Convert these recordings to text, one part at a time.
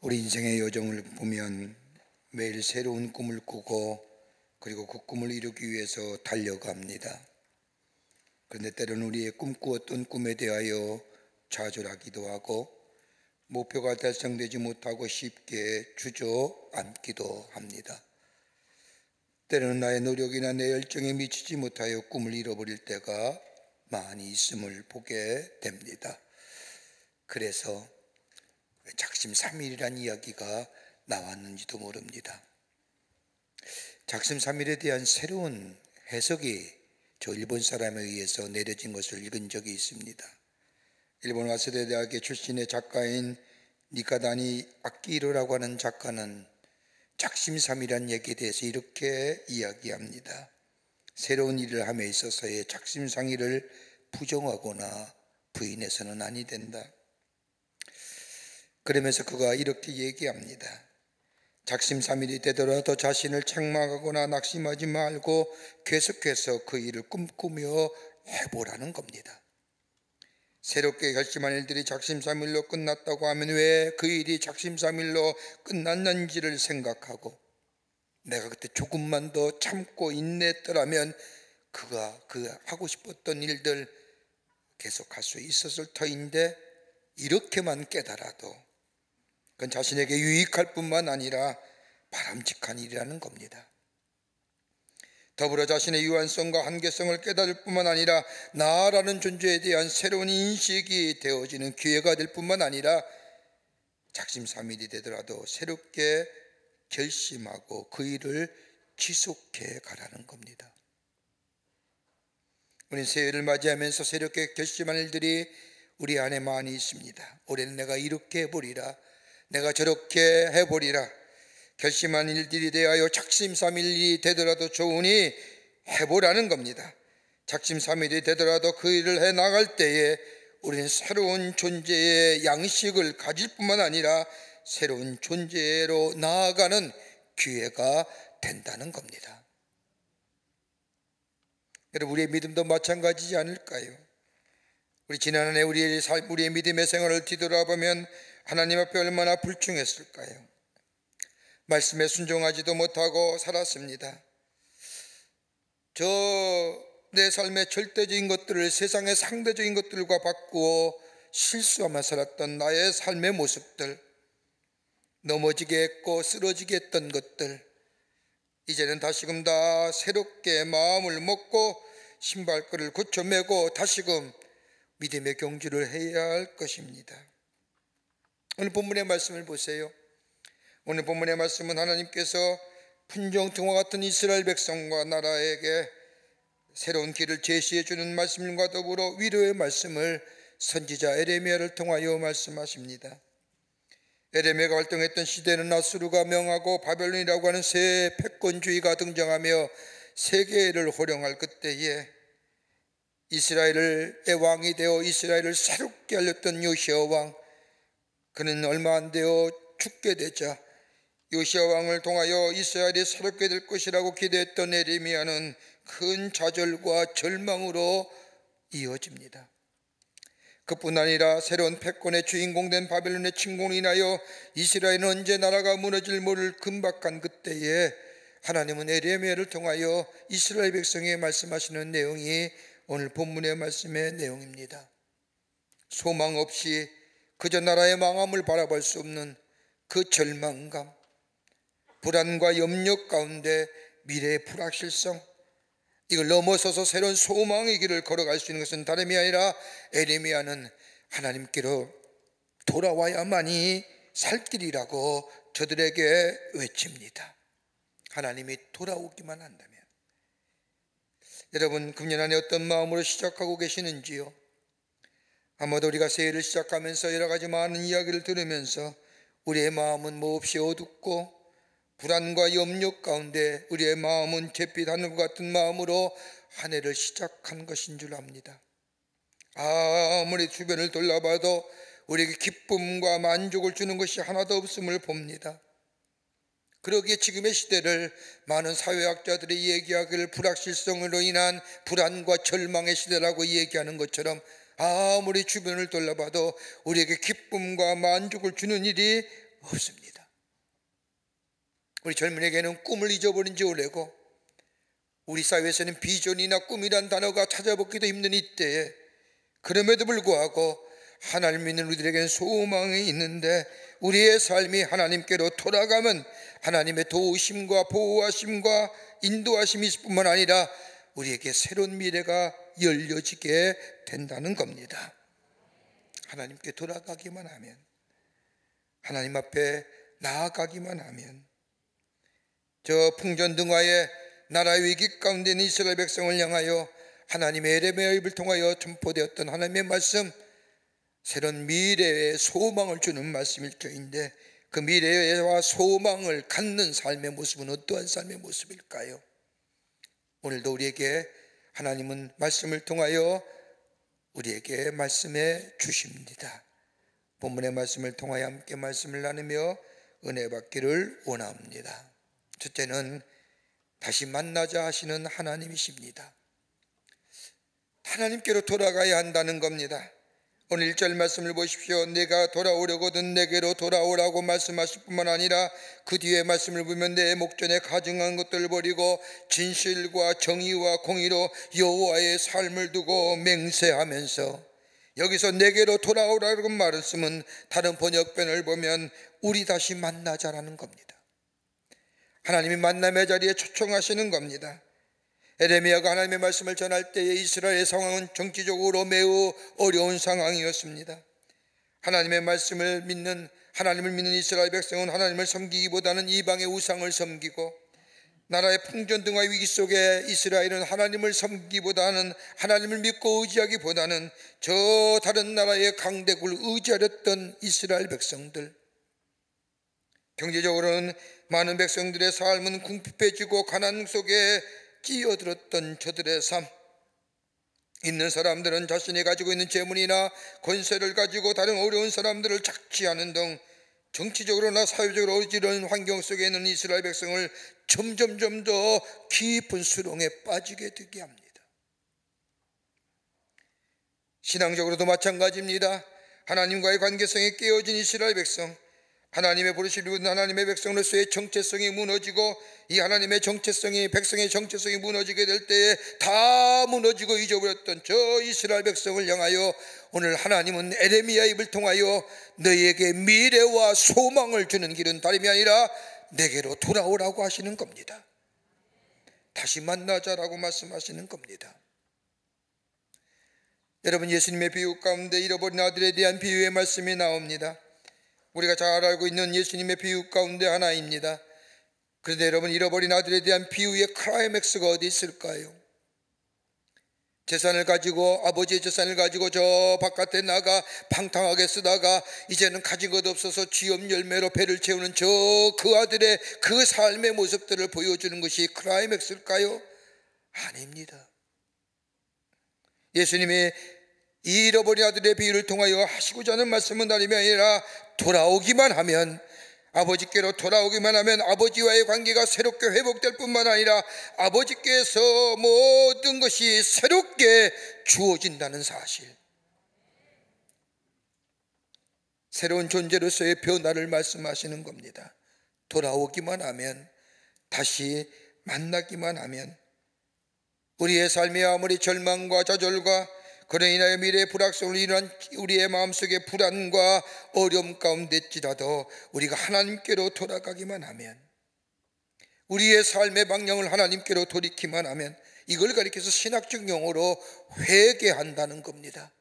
우리 인생의 여정을 보면 매일 새로운 꿈을 꾸고 그리고 그 꿈을 이루기 위해서 달려갑니다. 그런데 때로는 우리의 꿈꾸었던 꿈에 대하여 좌절하기도 하고 목표가 달성되지 못하고 쉽게 주저앉기도 합니다. 때로는 나의 노력이나 내 열정에 미치지 못하여 꿈을 잃어버릴 때가 많이 있음을 보게 됩니다. 그래서 작심삼일이란 이야기가 나왔는지도 모릅니다. 작심삼일에 대한 새로운 해석이 저 일본 사람에 의해서 내려진 것을 읽은 적이 있습니다. 일본 와세대 대학의 출신의 작가인 니카다니 아키히로라고 하는 작가는 작심삼일이란 얘기에 대해서 이렇게 이야기합니다. 새로운 일을 함에 있어서의 작심삼일을 부정하거나 부인해서는 아니 된다. 그러면서 그가 이렇게 얘기합니다. 작심삼일이 되더라도 자신을 책망하거나 낙심하지 말고 계속해서 그 일을 꿈꾸며 해보라는 겁니다. 새롭게 결심한 일들이 작심삼일로 끝났다고 하면 왜 그 일이 작심삼일로 끝났는지를 생각하고 내가 그때 조금만 더 참고 인내했더라면 그가 그 하고 싶었던 일들 계속할 수 있었을 터인데 이렇게만 깨달아도 그건 자신에게 유익할 뿐만 아니라 바람직한 일이라는 겁니다. 더불어 자신의 유한성과 한계성을 깨달을 뿐만 아니라 나라는 존재에 대한 새로운 인식이 되어지는 기회가 될 뿐만 아니라 작심삼일이 되더라도 새롭게 결심하고 그 일을 지속해 가라는 겁니다. 우리는 새해를 맞이하면서 새롭게 결심한 일들이 우리 안에 많이 있습니다. 올해는 내가 이렇게 해보리라, 내가 저렇게 해보리라. 결심한 일들이 대하여 작심삼일이 되더라도 좋으니 해보라는 겁니다. 작심삼일이 되더라도 그 일을 해나갈 때에 우리는 새로운 존재의 양식을 가질 뿐만 아니라 새로운 존재로 나아가는 기회가 된다는 겁니다. 여러분, 우리의 믿음도 마찬가지지 않을까요? 우리 지난 한 해 우리의 믿음의 생활을 뒤돌아보면 하나님 앞에 얼마나 불충했을까요? 말씀에 순종하지도 못하고 살았습니다. 내 삶의 절대적인 것들을 세상의 상대적인 것들과 바꾸어 실수하며 살았던 나의 삶의 모습들, 넘어지게 했고 쓰러지게 했던 것들, 이제는 다시금 다 새롭게 마음을 먹고 신발끈을 고쳐매고 다시금 믿음의 경주를 해야 할 것입니다. 오늘 본문의 말씀을 보세요. 오늘 본문의 말씀은 하나님께서 분정통화 같은 이스라엘 백성과 나라에게 새로운 길을 제시해 주는 말씀과 더불어 위로의 말씀을 선지자 에레미야를 통하여 말씀하십니다. 에레미야가 활동했던 시대는 아수르가 명하고 바벨론이라고 하는 새 패권주의가 등장하며 세계를 호령할 그때에 이스라엘의 왕이 되어 이스라엘을 새롭게 알렸던 요시야 왕, 그는 얼마 안 되어 죽게 되자 요시야 왕을 통하여 이스라엘이 새롭게 될 것이라고 기대했던 에레미야는 큰 좌절과 절망으로 이어집니다. 그뿐 아니라 새로운 패권의 주인공 된 바벨론의 침공으로 인하여 이스라엘은 언제 나라가 무너질 모를 금박한 그때에 하나님은 에레미야를 통하여 이스라엘 백성에 말씀하시는 내용이 오늘 본문의 말씀의 내용입니다. 소망 없이 그저 나라의 망함을 바라볼 수 없는 그 절망감, 불안과 염려 가운데 미래의 불확실성, 이걸 넘어서서 새로운 소망의 길을 걸어갈 수 있는 것은 다름이 아니라 에레미야는 하나님께로 돌아와야만이 살 길이라고 저들에게 외칩니다. 하나님이 돌아오기만 한다면. 여러분, 금년 안에 어떤 마음으로 시작하고 계시는지요? 아마도 우리가 새해를 시작하면서 여러 가지 많은 이야기를 들으면서 우리의 마음은 몹시 어둡고 불안과 염려 가운데 우리의 마음은 잿빛 하늘 같은 마음으로 한 해를 시작한 것인 줄 압니다. 아무리 주변을 돌아봐도 우리에게 기쁨과 만족을 주는 것이 하나도 없음을 봅니다. 그러기에 지금의 시대를 많은 사회학자들이 얘기하기를 불확실성으로 인한 불안과 절망의 시대라고 얘기하는 것처럼 아무리 주변을 돌아봐도 우리에게 기쁨과 만족을 주는 일이 없습니다. 우리 젊은이에게는 꿈을 잊어버린 지 오래고, 우리 사회에서는 비전이나 꿈이란 단어가 찾아보기도 힘든 이때에, 그럼에도 불구하고 하나님 믿는 우리들에게는 소망이 있는데, 우리의 삶이 하나님께로 돌아가면 하나님의 도우심과 보호하심과 인도하심이 있을 뿐만 아니라 우리에게 새로운 미래가 열려지게 된다는 겁니다. 하나님께 돌아가기만 하면, 하나님 앞에 나아가기만 하면, 저 풍전등화의 나라의 위기 가운데 있는 이스라엘 백성을 향하여 하나님의 에레미야 입을 통하여 전포되었던 하나님의 말씀, 새로운 미래의 소망을 주는 말씀일 터인데, 그 미래와 소망을 갖는 삶의 모습은 어떠한 삶의 모습일까요? 오늘도 우리에게 하나님은 말씀을 통하여 우리에게 말씀해 주십니다. 본문의 말씀을 통하여 함께 말씀을 나누며 은혜 받기를 원합니다. 첫째는 다시 만나자 하시는 하나님이십니다. 하나님께로 돌아가야 한다는 겁니다. 오늘 1절 말씀을 보십시오. 내가 돌아오려거든 내게로 돌아오라고 말씀하실 뿐만 아니라 그 뒤에 말씀을 보면 내 목전에 가증한 것들을 버리고 진실과 정의와 공의로 여호와의 삶을 두고 맹세하면서, 여기서 내게로 돌아오라고 말씀은 다른 번역본을 보면 우리 다시 만나자라는 겁니다. 하나님이 만남의 자리에 초청하시는 겁니다. 에레미야가 하나님의 말씀을 전할 때에 이스라엘의 상황은 정치적으로 매우 어려운 상황이었습니다. 하나님의 말씀을 믿는, 하나님을 믿는 이스라엘 백성은 하나님을 섬기기보다는 이방의 우상을 섬기고, 나라의 풍전등화 위기 속에 이스라엘은 하나님을 섬기기보다는, 하나님을 믿고 의지하기보다는 저 다른 나라의 강대국을 의지하였던 이스라엘 백성들, 경제적으로는 많은 백성들의 삶은 궁핍해지고 가난 속에 끼어들었던 저들의 삶, 있는 사람들은 자신이 가지고 있는 재물이나 권세를 가지고 다른 어려운 사람들을 착취하는 등 정치적으로나 사회적으로 어지러운 환경 속에 있는 이스라엘 백성을 점점점 더 깊은 수렁에 빠지게 되게 합니다. 신앙적으로도 마찬가지입니다. 하나님과의 관계성이 깨어진 이스라엘 백성, 하나님의 부르심을 받은 하나님의 백성으로서의 정체성이 무너지고, 이 하나님의 정체성이, 백성의 정체성이 무너지게 될 때에 다 무너지고 잊어버렸던 저 이스라엘 백성을 향하여 오늘 하나님은 에레미야 입을 통하여 너희에게 미래와 소망을 주는 길은 다름이 아니라 내게로 돌아오라고 하시는 겁니다. 다시 만나자라고 말씀하시는 겁니다. 여러분, 예수님의 비유 가운데 잃어버린 아들에 대한 비유의 말씀이 나옵니다. 우리가 잘 알고 있는 예수님의 비유 가운데 하나입니다. 그런데 여러분, 잃어버린 아들에 대한 비유의 클라이맥스가 어디 있을까요? 재산을 가지고, 아버지의 재산을 가지고 저 바깥에 나가 방탕하게 쓰다가 이제는 가진 것 없어서 쥐염 열매로 배를 채우는 저 그 아들의 그 삶의 모습들을 보여주는 것이 클라이맥스일까요? 아닙니다. 예수님이 이 잃어버린 아들의 비유를 통하여 하시고자 하는 말씀은 다름이 아니라, 돌아오기만 하면, 아버지께로 돌아오기만 하면 아버지와의 관계가 새롭게 회복될 뿐만 아니라 아버지께서 모든 것이 새롭게 주어진다는 사실, 새로운 존재로서의 변화를 말씀하시는 겁니다. 돌아오기만 하면, 다시 만나기만 하면, 우리의 삶이 아무리 절망과 좌절과 그로 인하여 미래의 불확실성으로 인한 우리의 마음속의 불안과 어려움 가운데 있지라도 우리가 하나님께로 돌아가기만 하면, 우리의 삶의 방향을 하나님께로 돌이키만 하면, 이걸 가리켜서 신학적 용어로 회개한다는 겁니다.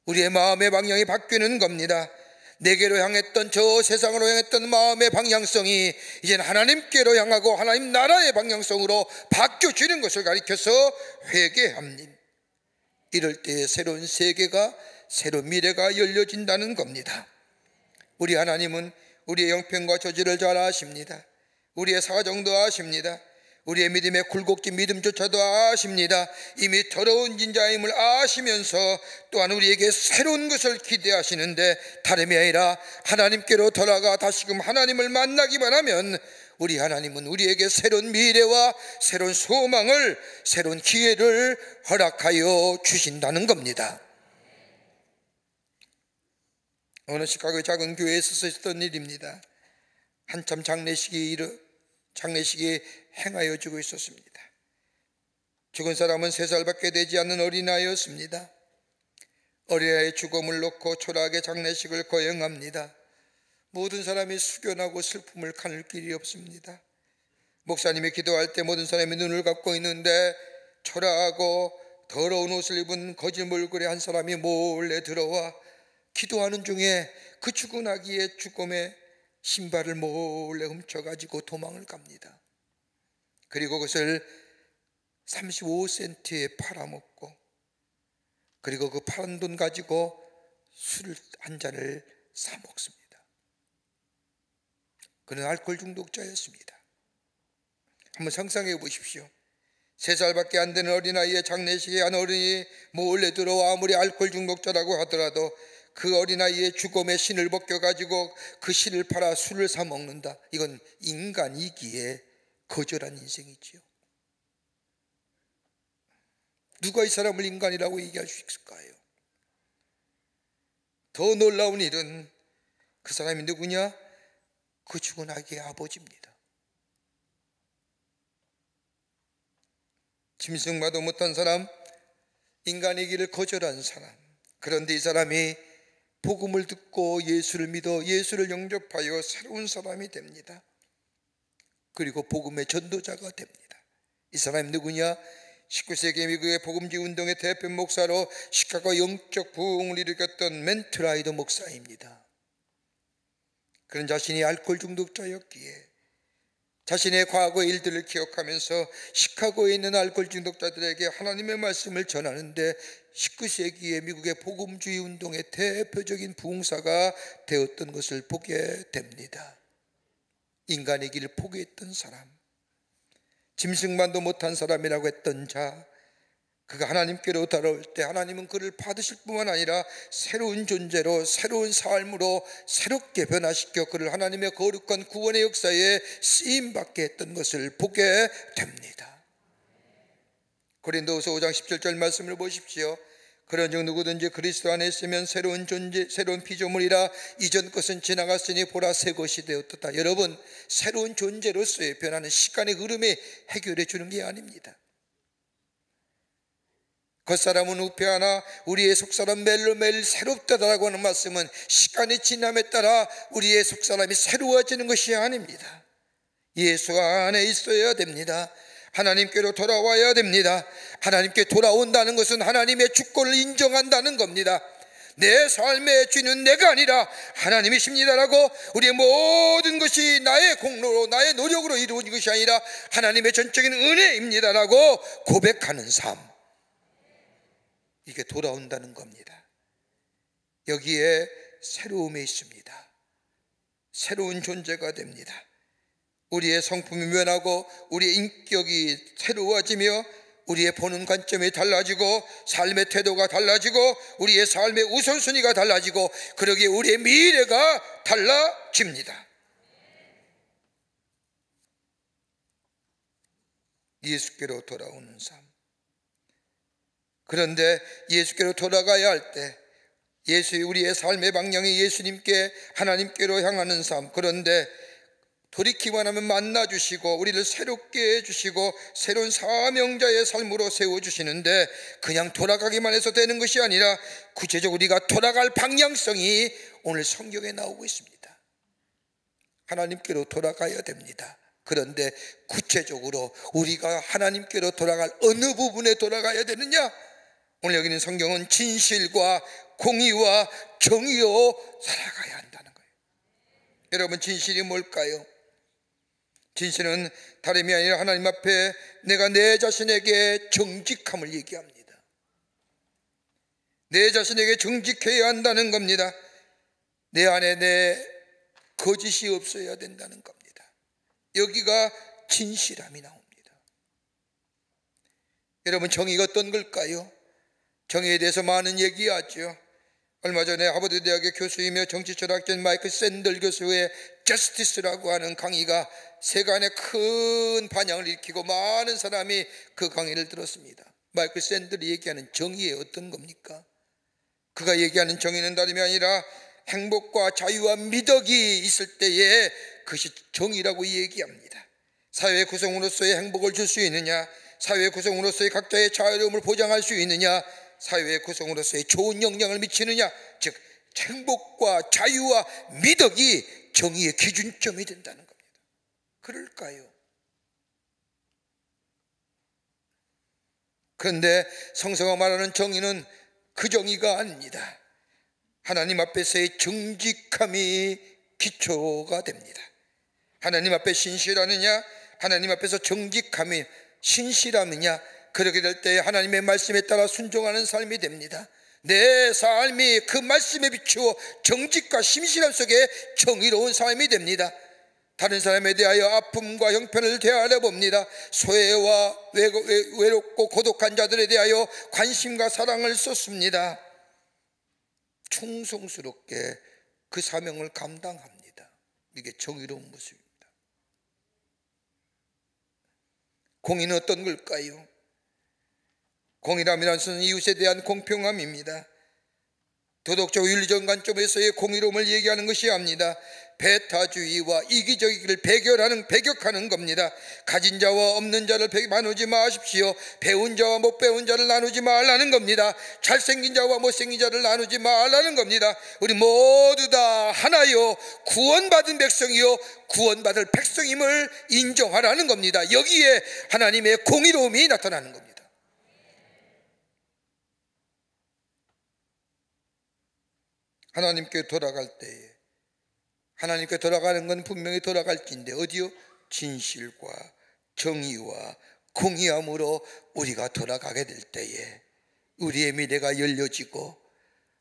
우리의 마음의 방향이 바뀌는 겁니다. 내게로 향했던, 저 세상으로 향했던 마음의 방향성이 이제는 하나님께로 향하고 하나님 나라의 방향성으로 바뀌어지는 것을 가리켜서 회개합니다. 이럴 때에 새로운 세계가, 새로운 미래가 열려진다는 겁니다. 우리 하나님은 우리의 형편과 저지를 잘 아십니다. 우리의 사정도 아십니다. 우리의 믿음의 굴곡진 믿음조차도 아십니다. 이미 더러운 인자임을 아시면서 또한 우리에게 새로운 것을 기대하시는데, 다름이 아니라 하나님께로 돌아가 다시금 하나님을 만나기만 하면 우리 하나님은 우리에게 새로운 미래와 새로운 소망을, 새로운 기회를 허락하여 주신다는 겁니다. 어느 시카고의 작은 교회에서 있었던 일입니다. 한참 장례식이 행하여지고 있었습니다. 죽은 사람은 3살밖에 되지 않는 어린아이였습니다. 어린아이의 죽음을 놓고 초라하게 장례식을 거행합니다. 모든 사람이 숙연하고 슬픔을 가눌 길이 없습니다. 목사님이 기도할 때 모든 사람이 눈을 감고 있는데 초라하고 더러운 옷을 입은 거짓 몰골의 한 사람이 몰래 들어와 기도하는 중에 그 죽은 아기의 죽음의 신발을 몰래 훔쳐가지고 도망을 갑니다. 그리고 그것을 35센트에 팔아먹고, 그리고 그 팔은 돈 가지고 술 한 잔을 사 먹습니다. 그는 알코올 중독자였습니다. 한번 상상해 보십시오. 3살밖에 안 되는 어린아이의 장례식에 한 어른이 몰래 들어와 아무리 알코올 중독자라고 하더라도 그 어린아이의 죽음의 신을 벗겨가지고 그 신을 팔아 술을 사 먹는다. 이건 인간이기에 거절한 인생이지요. 누가 이 사람을 인간이라고 얘기할 수 있을까요? 더 놀라운 일은 그 사람이 누구냐? 그 죽은 아기의 아버지입니다. 짐승마도 못한 사람, 인간이기를 거절한 사람. 그런데 이 사람이 복음을 듣고 예수를 믿어 예수를 영접하여 새로운 사람이 됩니다. 그리고 복음의 전도자가 됩니다. 이 사람이 누구냐? 19세기 미국의 복음지 운동의 대표 목사로 시카고 영적 부흥을 일으켰던 멘트라이더 목사입니다. 그는 자신이 알코올 중독자였기에 자신의 과거의 일들을 기억하면서 시카고에 있는 알코올 중독자들에게 하나님의 말씀을 전하는데 19세기의 미국의 복음주의 운동의 대표적인 부흥사가 되었던 것을 보게 됩니다. 인간의 길을 포기했던 사람, 짐승만도 못한 사람이라고 했던 자, 그가 하나님께로 돌아올 때 하나님은 그를 받으실 뿐만 아니라 새로운 존재로, 새로운 삶으로 새롭게 변화시켜 그를 하나님의 거룩한 구원의 역사에 쓰임받게 했던 것을 보게 됩니다. 고린도후서 5장 17절 말씀을 보십시오. 그런즉 누구든지 그리스도 안에 있으면 새로운 존재, 새로운 피조물이라. 이전 것은 지나갔으니 보라 새 것이 되었도다. 여러분, 새로운 존재로서의 변화는 시간의 흐름에 해결해 주는 게 아닙니다. 겉사람은 우패하나 우리의 속사람 매일매일 새롭다라고 하는 말씀은 시간이 지남에 따라 우리의 속사람이 새로워지는 것이 아닙니다. 예수 안에 있어야 됩니다. 하나님께로 돌아와야 됩니다. 하나님께 돌아온다는 것은 하나님의 주권을 인정한다는 겁니다. 내 삶의 주인은 내가 아니라 하나님이십니다라고, 우리의 모든 것이 나의 공로로 나의 노력으로 이루어진 것이 아니라 하나님의 전적인 은혜입니다라고 고백하는 삶, 이게 돌아온다는 겁니다. 여기에 새로움이 있습니다. 새로운 존재가 됩니다. 우리의 성품이 변하고 우리의 인격이 새로워지며 우리의 보는 관점이 달라지고 삶의 태도가 달라지고 우리의 삶의 우선순위가 달라지고, 그러기에 우리의 미래가 달라집니다. 예수께로 돌아오는 삶. 그런데 예수께로 돌아가야 할 때 예수의 우리의 삶의 방향이 예수님께, 하나님께로 향하는 삶. 그런데 돌이키기만 하면 만나주시고 우리를 새롭게 해주시고 새로운 사명자의 삶으로 세워주시는데, 그냥 돌아가기만 해서 되는 것이 아니라 구체적으로 우리가 돌아갈 방향성이 오늘 성경에 나오고 있습니다. 하나님께로 돌아가야 됩니다. 그런데 구체적으로 우리가 하나님께로 돌아갈 어느 부분에 돌아가야 되느냐? 오늘 여기 있는 성경은 진실과 공의와 정의로 살아가야 한다는 거예요. 여러분, 진실이 뭘까요? 진실은 다름이 아니라 하나님 앞에 내가 내 자신에게 정직함을 얘기합니다. 내 자신에게 정직해야 한다는 겁니다. 내 안에 내 거짓이 없어야 된다는 겁니다. 여기가 진실함이 나옵니다. 여러분, 정의가 어떤 걸까요? 정의에 대해서 많은 얘기하죠. 얼마 전에 하버드 대학의 교수이며 정치철학자인 마이클 샌들 교수의 저스티스라고 하는 강의가 세간에 큰 반향을 일으키고 많은 사람이 그 강의를 들었습니다. 마이클 샌들이 얘기하는 정의의 어떤 겁니까? 그가 얘기하는 정의는 다름이 아니라 행복과 자유와 미덕이 있을 때에 그것이 정의라고 얘기합니다. 사회 구성으로서의 행복을 줄 수 있느냐, 사회 구성으로서의 각자의 자유로움을 보장할 수 있느냐, 사회 구성으로서의 좋은 영향을 미치느냐, 즉 행복과 자유와 미덕이 정의의 기준점이 된다는 겁니다. 그럴까요? 그런데 성서가 말하는 정의는 그 정의가 아닙니다. 하나님 앞에서의 정직함이 기초가 됩니다. 하나님 앞에 신실하느냐, 하나님 앞에서 정직함이 신실함이냐, 그렇게 될 때 하나님의 말씀에 따라 순종하는 삶이 됩니다. 내 삶이 그 말씀에 비추어 정직과 신실함 속에 정의로운 삶이 됩니다. 다른 사람에 대하여 아픔과 형편을 대하려 봅니다. 소외와 외롭고 고독한 자들에 대하여 관심과 사랑을 쏟습니다. 충성스럽게 그 사명을 감당합니다. 이게 정의로운 모습입니다. 공의는 어떤 걸까요? 공의라는 것은 이웃에 대한 공평함입니다. 도덕적 윤리적 관점에서의 공의로움을 얘기하는 것이 아닙니다. 배타주의와 이기적이기를 배격하는 겁니다. 가진 자와 없는 자를 나누지 마십시오. 배운 자와 못 배운 자를 나누지 말라는 겁니다. 잘생긴 자와 못생긴 자를 나누지 말라는 겁니다. 우리 모두 다 하나요, 구원받은 백성이요, 구원받을 백성임을 인정하라는 겁니다. 여기에 하나님의 공의로움이 나타나는 겁니다. 하나님께 돌아갈 때에, 하나님께 돌아가는 건 분명히 돌아갈진데 어디요? 진실과 정의와 공의함으로 우리가 돌아가게 될 때에 우리의 미래가 열려지고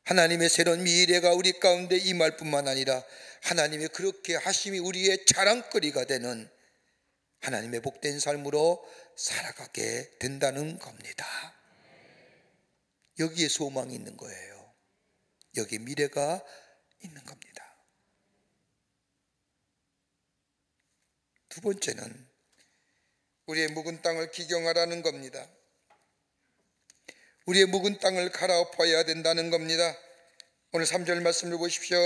하나님의 새로운 미래가 우리 가운데 임할 뿐만 아니라 하나님의 그렇게 하심이 우리의 자랑거리가 되는 하나님의 복된 삶으로 살아가게 된다는 겁니다. 여기에 소망이 있는 거예요. 여기에 미래가 있는 겁니다. 두 번째는 우리의 묵은 땅을 기경하라는 겁니다. 우리의 묵은 땅을 갈아엎어야 된다는 겁니다. 오늘 3절 말씀을 보십시오.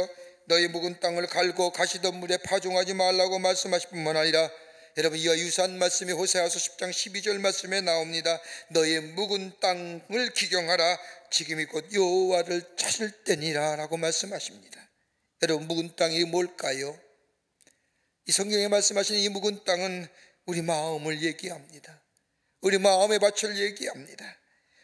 너희 묵은 땅을 갈고 가시덤불에 파종하지 말라고 말씀하실 뿐만 아니라, 여러분, 이와 유사한 말씀이 호세아서 10장 12절 말씀에 나옵니다. 너희 묵은 땅을 기경하라. 지금이 곧 여호와를 찾을 때니라 라고 말씀하십니다. 여러분, 묵은 땅이 뭘까요? 이 성경에 말씀하시는 이 묵은 땅은 우리 마음을 얘기합니다. 우리 마음의 밭을 얘기합니다.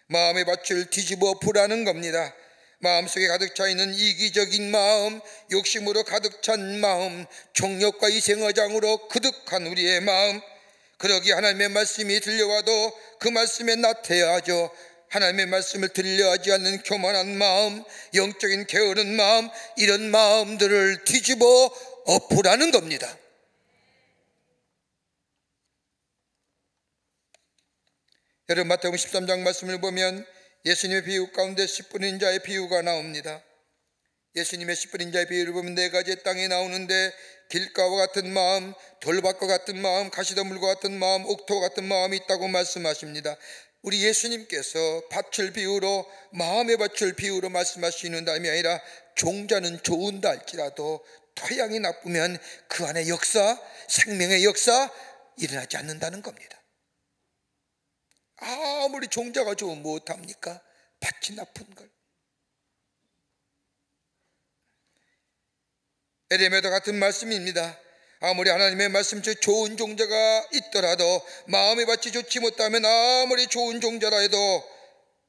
마음의 밭을 뒤집어 보라는 겁니다. 마음속에 가득 차 있는 이기적인 마음, 욕심으로 가득 찬 마음, 정욕과 이생어장으로 그득한 우리의 마음, 그러기에 하나님의 말씀이 들려와도 그 말씀에 나태하죠. 하나님의 말씀을 들려하지 않는 교만한 마음, 영적인 게으른 마음, 이런 마음들을 뒤집어 엎으라는 겁니다. 여러분, 마태복음 13장 말씀을 보면 예수님의 비유 가운데 10분인 자의 비유가 나옵니다. 예수님의 10분인 자의 비유를 보면 4가지의 땅이 나오는데, 길가와 같은 마음, 돌밭과 같은 마음, 가시덤불과 같은 마음, 옥토와 같은 마음이 있다고 말씀하십니다. 우리 예수님께서 밭을 비유로, 마음의 밭을 비유로 말씀하시는 다음이 아니라, 종자는 좋은다 할지라도 토양이 나쁘면 그 안에 역사, 생명의 역사 일어나지 않는다는 겁니다. 아무리 종자가 좋으면 못합니까? 밭이 나쁜 걸. 에레미야도 같은 말씀입니다. 아무리 하나님의 말씀 중 좋은 종자가 있더라도 마음의 밭이 좋지 못하면 아무리 좋은 종자라 해도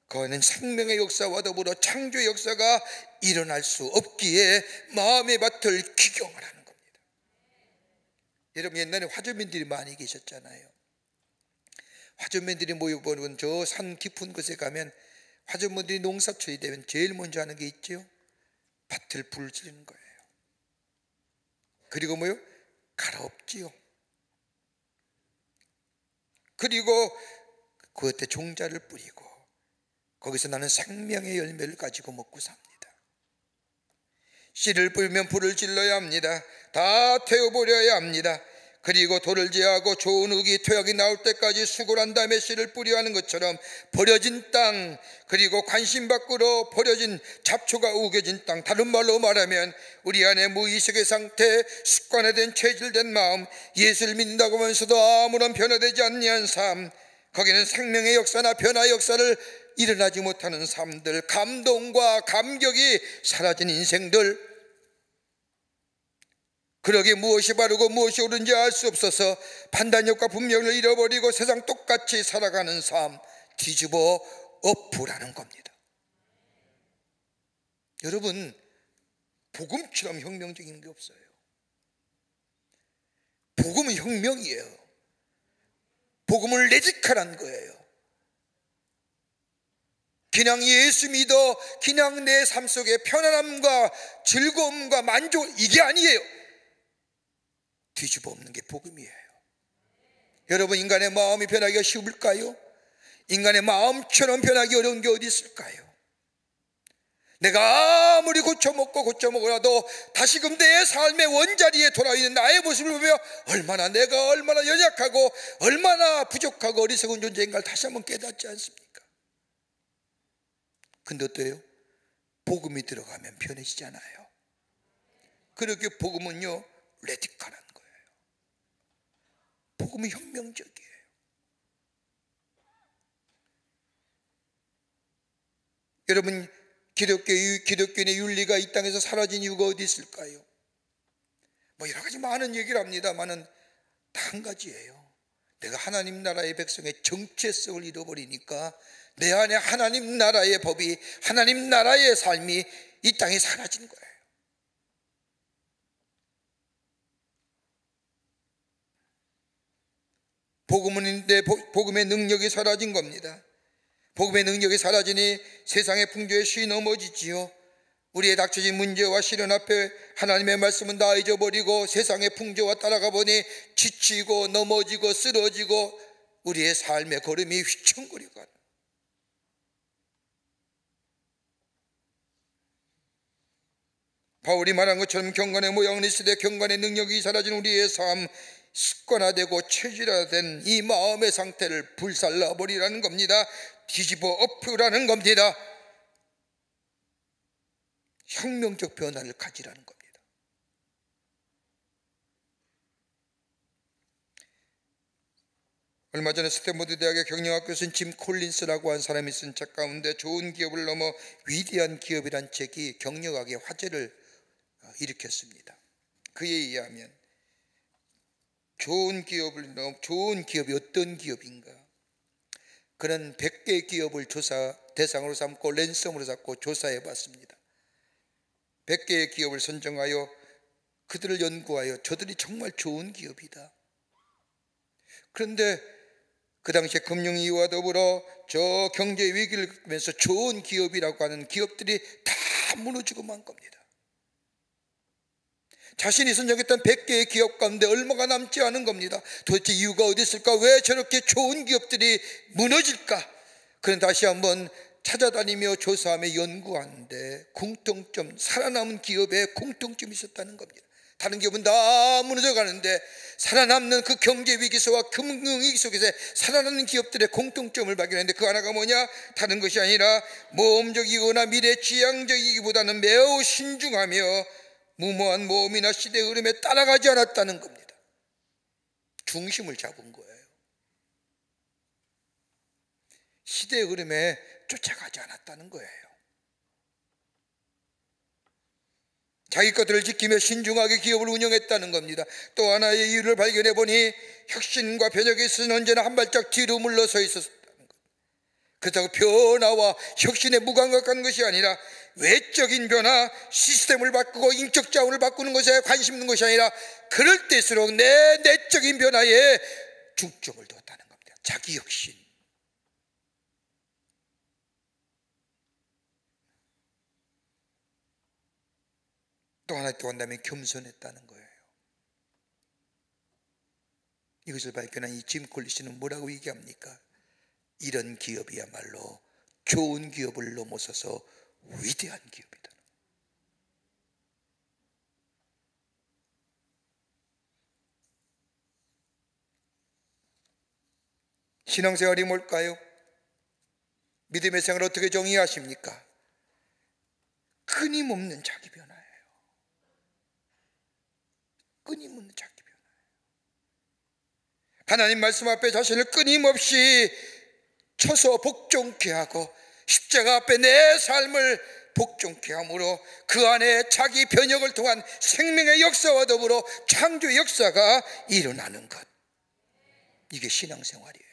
그거는 생명의 역사와 더불어 창조의 역사가 일어날 수 없기에 마음의 밭을 기경하라는 겁니다. 여러분, 옛날에 화교민들이 많이 계셨잖아요. 화전민들이 모여보는 저 산 깊은 곳에 가면 화전민들이 농사철이 되면 제일 먼저 하는 게 있죠. 밭을 불 지르는 거예요. 그리고 뭐요? 갈아엎지요. 그리고 그것에 종자를 뿌리고 거기서 나는 생명의 열매를 가지고 먹고 삽니다. 씨를 뿌리면 불을 질러야 합니다. 다 태워버려야 합니다. 그리고 돌을 제하고 좋은 흙이 토약이 나올 때까지 수고를 한 다음에 씨를 뿌려 하는 것처럼 버려진 땅, 그리고 관심 밖으로 버려진 잡초가 우겨진 땅, 다른 말로 말하면 우리 안에 무의식의 상태, 습관화된 체질된 마음, 예수를 믿는다고 하면서도 아무런 변화되지 않는 삶, 거기는 생명의 역사나 변화의 역사를 일어나지 못하는 삶들, 감동과 감격이 사라진 인생들, 그러기에 무엇이 바르고 무엇이 옳은지 알 수 없어서 판단력과 분명을 잃어버리고 세상 똑같이 살아가는 삶, 뒤집어 엎으라는 겁니다. 여러분, 복음처럼 혁명적인 게 없어요. 복음은 혁명이에요. 복음은 레디컬한 거예요. 그냥 예수 믿어, 그냥 내 삶 속에 편안함과 즐거움과 만족, 이게 아니에요. 뒤집어 엎는 게 복음이에요. 여러분, 인간의 마음이 변하기가 쉬울까요? 인간의 마음처럼 변하기 어려운 게 어디 있을까요? 내가 아무리 고쳐먹으라도 다시금 내 삶의 원자리에 돌아있는 나의 모습을 보며 내가 얼마나 연약하고 얼마나 부족하고 어리석은 존재인가를 다시 한번 깨닫지 않습니까? 근데 어때요? 복음이 들어가면 변해지잖아요. 그렇게 복음은요, 레디컬한 거예요. 복음은 혁명적이에요. 여러분, 기독교인의 윤리가 이 땅에서 사라진 이유가 어디 있을까요? 여러 가지 많은 얘기를 합니다만은 다 한 가지예요. 내가 하나님 나라의 백성의 정체성을 잃어버리니까 내 안에 하나님 나라의 법이, 하나님 나라의 삶이 이 땅에 사라진 거예요. 복음의 능력이 사라진 겁니다. 복음의 능력이 사라지니 세상의 풍조에 쉬이 넘어지지요. 우리의 닥쳐진 문제와 시련 앞에 하나님의 말씀은 다 잊어버리고 세상의 풍조와 따라가 보니 지치고 넘어지고 쓰러지고 우리의 삶의 걸음이 휘청거리고 가는. 바울이 말한 것처럼 경건의 모양은 이 시대 경건의 능력이 사라진 우리의 삶, 습관화되고 체질화된 이 마음의 상태를 불살라버리라는 겁니다. 뒤집어 엎으라는 겁니다. 혁명적 변화를 가지라는 겁니다. 얼마 전에 스탠퍼드 대학의 경영학 교수인 짐 콜린스라고 한 사람이 쓴 책 가운데 좋은 기업을 넘어 위대한 기업이란 책이 경영학의 화제를 일으켰습니다. 그에 의하면 좋은 기업이 어떤 기업인가? 그는 100개의 기업을 대상으로 삼고 랜섬으로 잡고 조사해 봤습니다. 100개의 기업을 선정하여 그들을 연구하여 저들이 정말 좋은 기업이다. 그런데 그 당시에 금융위기와 더불어 저 경제 위기를 겪으면서 좋은 기업이라고 하는 기업들이 다 무너지고 만 겁니다. 자신이 선정했던 100개의 기업 가운데 얼마가 남지 않은 겁니다. 도대체 이유가 어디 있을까? 왜 저렇게 좋은 기업들이 무너질까? 그는 다시 한번 찾아다니며 조사하며 연구하는데 살아남은 기업에 공통점이 있었다는 겁니다. 다른 기업은 다 무너져 가는데 살아남는 그 경제 위기 속과 금융위기 속에서 살아남는 기업들의 공통점을 발견했는데 그 하나가 뭐냐? 다른 것이 아니라 모험적이거나 미래지향적이기보다는 매우 신중하며 무모한 모험이나 시대 흐름에 따라가지 않았다는 겁니다. 중심을 잡은 거예요. 시대 흐름에 쫓아가지 않았다는 거예요. 자기 것들을 지키며 신중하게 기업을 운영했다는 겁니다. 또 하나의 이유를 발견해 보니 혁신과 변혁에 있어서는 언제나 한 발짝 뒤로 물러서 있었다는 겁니다. 그렇다고 변화와 혁신에 무감각한 것이 아니라 외적인 변화, 시스템을 바꾸고 인적 자원을 바꾸는 것에 관심 있는 것이 아니라 그럴 때일수록 내 내적인 변화에 중점을 뒀다는 겁니다. 자기 혁신. 또 하나 또 한다면 겸손했다는 거예요. 이것을 발견한 이 짐 콜린스는 뭐라고 얘기합니까? 이런 기업이야말로 좋은 기업을 넘어서서 위대한 기업이다. 신앙생활이 뭘까요? 믿음의 생활을 어떻게 정의하십니까? 끊임없는 자기 변화예요. 끊임없는 자기 변화. 하나님 말씀 앞에 자신을 끊임없이 쳐서 복종케 하고 십자가 앞에 내 삶을 복종케 함으로 그 안에 자기 변혁을 통한 생명의 역사와 더불어 창조의 역사가 일어나는 것, 이게 신앙생활이에요.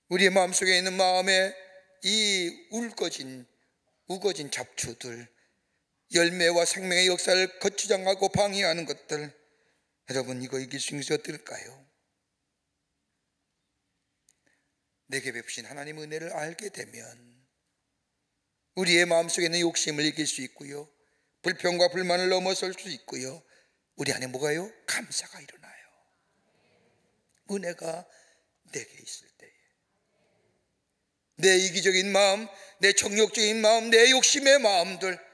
우리의 마음속에 있는 마음에 이 우거진 잡초들, 열매와 생명의 역사를 거추장하고 방해하는 것들, 여러분 이거 이길 수 있는 것이 어떨까요? 내게 베푸신 하나님의 은혜를 알게 되면 우리의 마음속에 있는 욕심을 이길 수 있고요, 불평과 불만을 넘어설 수 있고요, 우리 안에 뭐가요? 감사가 일어나요. 은혜가 내게 있을 때에 내 이기적인 마음, 내 정욕적인 마음, 내 욕심의 마음들,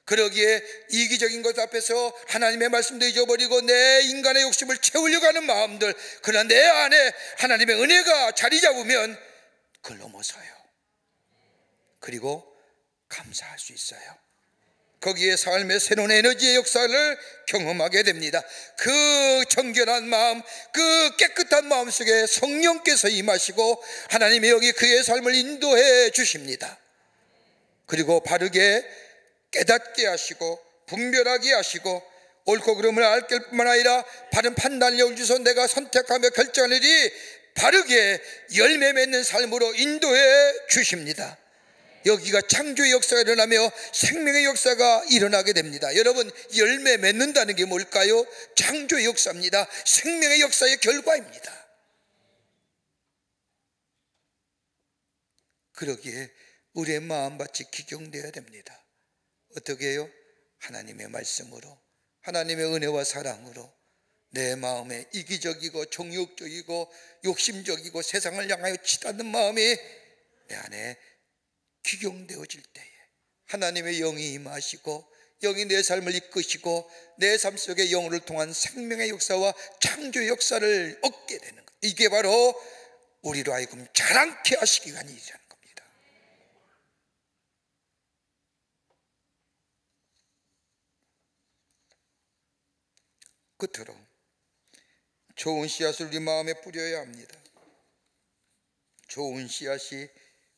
그러기에 이기적인 것 앞에서 하나님의 말씀도 잊어버리고 내 인간의 욕심을 채우려고 하는 마음들, 그러나 내 안에 하나님의 은혜가 자리 잡으면 그걸 넘어서요. 그리고 감사할 수 있어요. 거기에 삶의 새로운 에너지의 역사를 경험하게 됩니다. 그 정결한 마음, 그 깨끗한 마음 속에 성령께서 임하시고 하나님이 여기 그의 삶을 인도해 주십니다. 그리고 바르게 깨닫게 하시고 분별하게 하시고 옳고 그름을 알 뿐만 아니라 바른 판단력을 주셔서 내가 선택하며 결정하는 일이 바르게 열매 맺는 삶으로 인도해 주십니다. 여기가 창조의 역사가 일어나며 생명의 역사가 일어나게 됩니다. 여러분, 열매 맺는다는 게 뭘까요? 창조의 역사입니다. 생명의 역사의 결과입니다. 그러기에 우리의 마음밭이 기경되어야 됩니다. 어떻게 해요? 하나님의 말씀으로, 하나님의 은혜와 사랑으로 내 마음에 이기적이고 정욕적이고 욕심적이고 세상을 향하여 치닫는 마음이 내 안에 기경되어질 때에 하나님의 영이 임하시고 영이 내 삶을 이끄시고 내 삶 속에 영을 통한 생명의 역사와 창조의 역사를 얻게 되는 것, 이게 바로 우리로 하여금 자랑케 하시기 위한 일이라는 겁니다. 끝으로 좋은 씨앗을 우리 마음에 뿌려야 합니다. 좋은 씨앗이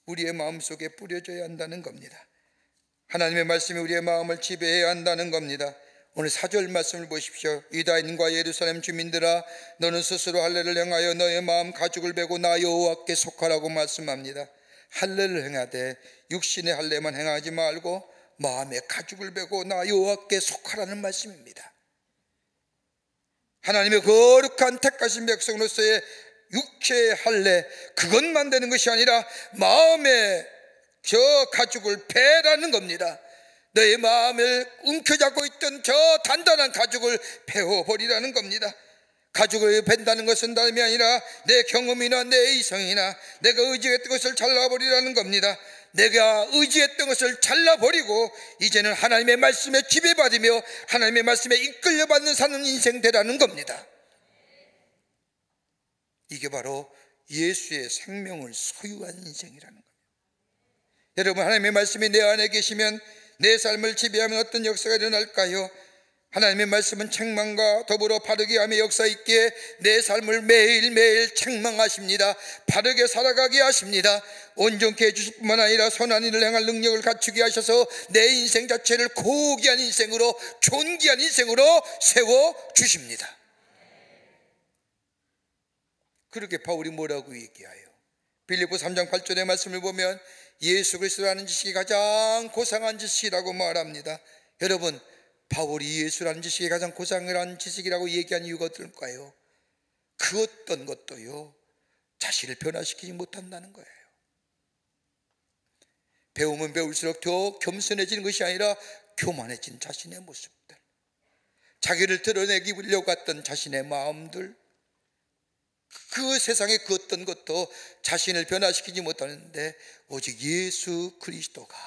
우리의 마음속에 뿌려져야 한다는 겁니다. 하나님의 말씀이 우리의 마음을 지배해야 한다는 겁니다. 오늘 4절 말씀을 보십시오. 유다인과 예루살렘 주민들아, 너는 스스로 할례를 행하여 너의 마음 가죽을 베고 나 여호와께 속하라고 말씀합니다. 할례를 행하되 육신의 할례만 행하지 말고 마음의 가죽을 베고 나 여호와께 속하라는 말씀입니다. 하나님의 거룩한 택하신 백성으로서의 육체의 할례, 그것만 되는 것이 아니라 마음의 저 가죽을 베라는 겁니다. 너의 마음을 움켜잡고 있던 저 단단한 가죽을 베어버리라는 겁니다. 가죽을 벤다는 것은 다름이 아니라 내 경험이나 내 이성이나 내가 의지했던 것을 잘라버리라는 겁니다. 내가 의지했던 것을 잘라버리고 이제는 하나님의 말씀에 지배받으며 하나님의 말씀에 이끌려받는 사는 인생 되라는 겁니다. 이게 바로 예수의 생명을 소유한 인생이라는 겁니다. 여러분, 하나님의 말씀이 내 안에 계시면 내 삶을 지배하면 어떤 역사가 일어날까요? 하나님의 말씀은 책망과 더불어 바르게 함의 역사 있기에 내 삶을 매일매일 책망하십니다. 바르게 살아가게 하십니다. 온전케 해주실 뿐만 아니라 선한 일을 행할 능력을 갖추게 하셔서 내 인생 자체를 고귀한 인생으로, 존귀한 인생으로 세워주십니다. 그렇게 바울이 뭐라고 얘기해요? 빌립보 3장 8절의 말씀을 보면 예수 그리스도라는 지식이 가장 고상한 지식이라고 말합니다. 여러분, 바울이 예수라는 지식이 가장 고상한 지식이라고 얘기한 이유가 어떨까요? 그 어떤 것도요, 자신을 변화시키지 못한다는 거예요. 배우면 배울수록 더 겸손해지는 것이 아니라 교만해진 자신의 모습들, 자기를 드러내기려고 했던 자신의 마음들, 그 세상의 그 어떤 것도 자신을 변화시키지 못하는데 오직 예수 그리스도가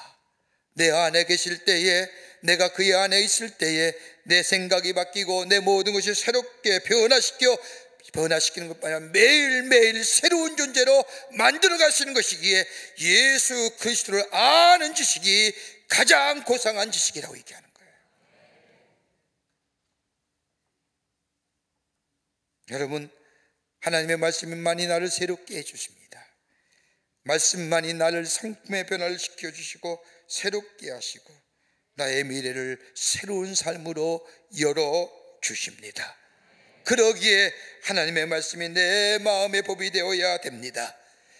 내 안에 계실 때에 내가 그의 안에 있을 때에 내 생각이 바뀌고 내 모든 것이 새롭게 변화시키는 것뿐 아니라 매일매일 새로운 존재로 만들어 가시는 것이기에 예수 그리스도를 아는 지식이 가장 고상한 지식이라고 얘기하는 거예요. 여러분, 하나님의 말씀만이 나를 새롭게 해주십니다. 말씀만이 나를 성품의 변화를 시켜주시고 새롭게 하시고 나의 미래를 새로운 삶으로 열어주십니다. 그러기에 하나님의 말씀이 내 마음의 법이 되어야 됩니다.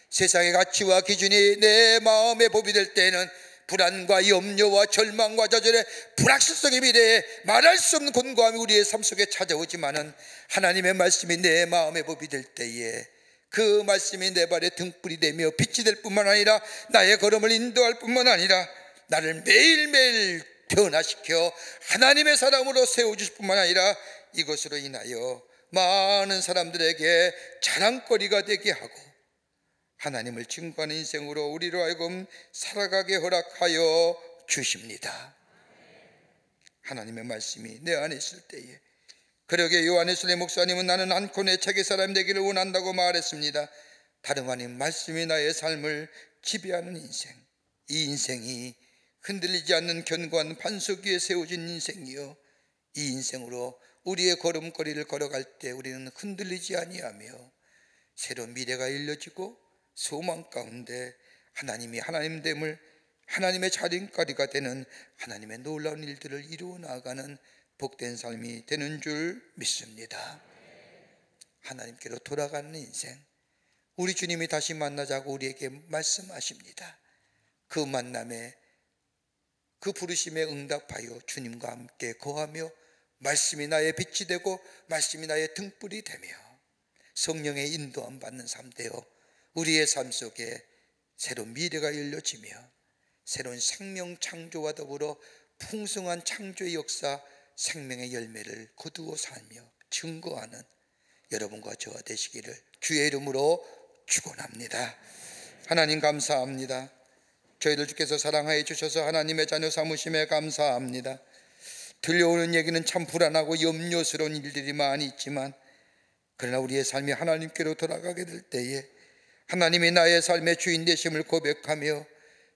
세상의 가치와 기준이 내 마음의 법이 될 때에는 불안과 염려와 절망과 좌절의 불확실성의 미래에 말할 수 없는 곤고함이 우리의 삶 속에 찾아오지만은 하나님의 말씀이 내 마음의 법이 될 때에 그 말씀이 내 발의 등불이 되며 빛이 될 뿐만 아니라 나의 걸음을 인도할 뿐만 아니라 나를 매일매일 변화시켜 하나님의 사람으로 세워주실 뿐만 아니라 이것으로 인하여 많은 사람들에게 자랑거리가 되게 하고 하나님을 증거하는 인생으로 우리로 하여금 살아가게 허락하여 주십니다. 하나님의 말씀이 내 안에 있을 때에, 그러게 요한에슬레 목사님은 나는 않고 내 책의 사람이 되기를 원한다고 말했습니다. 다름 아닌 말씀이 나의 삶을 지배하는 인생, 이 인생이 흔들리지 않는 견고한 반석 위에 세워진 인생이요, 이 인생으로 우리의 걸음걸이를 걸어갈 때 우리는 흔들리지 아니하며 새로운 미래가 열려지고 소망 가운데 하나님이 하나님됨을, 하나님의 자린거리가 되는 하나님의 놀라운 일들을 이루어 나아가는 복된 삶이 되는 줄 믿습니다. 하나님께로 돌아가는 인생, 우리 주님이 다시 만나자고 우리에게 말씀하십니다. 그 만남에, 그 부르심에 응답하여 주님과 함께 거하며 말씀이 나의 빛이 되고 말씀이 나의 등불이 되며 성령의 인도함 받는 삶 되어 우리의 삶 속에 새로운 미래가 열려지며 새로운 생명 창조와 더불어 풍성한 창조의 역사, 생명의 열매를 거두어 살며 증거하는 여러분과 저와 되시기를 주의 이름으로 축원합니다. 하나님 감사합니다. 저희들 주께서 사랑하여 주셔서 하나님의 자녀 삼으심에 감사합니다. 들려오는 얘기는 참 불안하고 염려스러운 일들이 많이 있지만 그러나 우리의 삶이 하나님께로 돌아가게 될 때에 하나님이 나의 삶의 주인 되심을 고백하며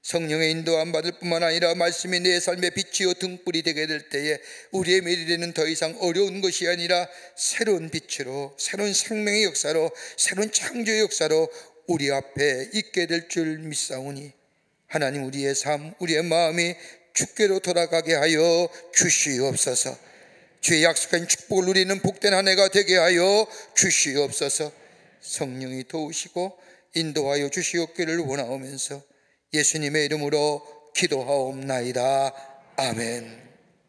성령의 인도함 받을 뿐만 아니라 말씀이 내 삶의 빛이요 등불이 되게 될 때에 우리의 미래는 더 이상 어려운 것이 아니라 새로운 빛으로, 새로운 생명의 역사로, 새로운 창조의 역사로 우리 앞에 있게 될 줄 믿사오니 하나님, 우리의 삶, 우리의 마음이 주께로 돌아가게 하여 주시옵소서. 주의 약속한 축복을 누리는 복된 한 해가 되게 하여 주시옵소서. 성령이 도우시고 인도하여 주시옵기를 원하오면서 예수님의 이름으로 기도하옵나이다. 아멘.